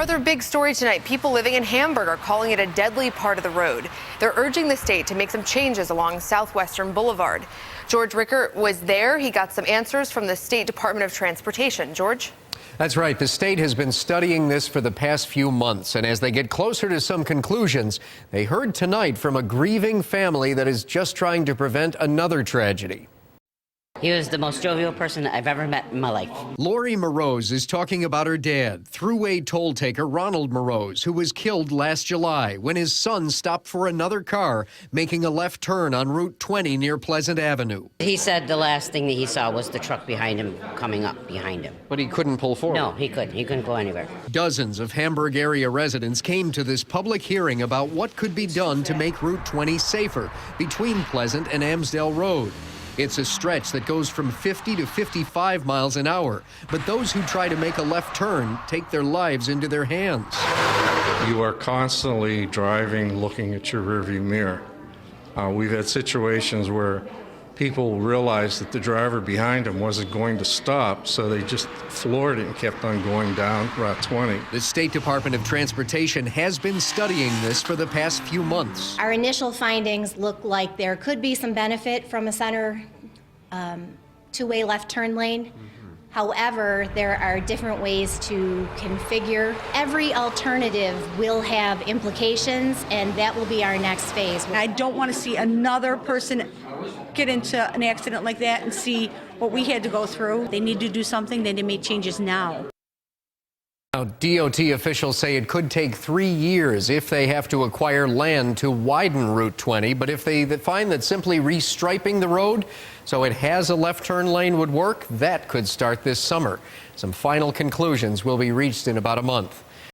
Another big story tonight. People living in Hamburg are calling it a deadly part of the road. They're urging the state to make some changes along Southwestern Boulevard. George Rickert was there. He got some answers from the State Department of Transportation. George? That's right. The state has been studying this for the past few months, and as they get closer to some conclusions, they heard tonight from a grieving family that is just trying to prevent another tragedy. He was the most jovial person I've ever met in my life. Lori Morose is talking about her dad, throughway toll taker Ronald Morose, who was killed last July when his son stopped for another car making a left turn on Route 20 near Pleasant Avenue. He said the last thing that he saw was the truck behind him coming up behind him. But he couldn't pull forward. No, he couldn't. He couldn't go anywhere. Dozens of Hamburg area residents came to this public hearing about what could be done to make Route 20 safer between Pleasant and Amsdale Road. It's a stretch that goes from 50 to 55 miles an hour, but those who try to make a left turn take their lives into their hands. You are constantly driving, looking at your rearview mirror. We've had situations where people realized that the driver behind them wasn't going to stop, so they just floored it and kept on going down Route 20. The State Department of Transportation has been studying this for the past few months. Our initial findings look like there could be some benefit from a center two-way left turn lane. However, there are different ways to configure. Every alternative will have implications, and that will be our next phase. I don't want to see another person get into an accident like that and see what we had to go through. They need to do something. They need to make changes now. Now, DOT officials say it could take 3 years if they have to acquire land to widen Route 20. But if they find that simply restriping the road so it has a left turn lane would work, that could start this summer. Some final conclusions will be reached in about a month.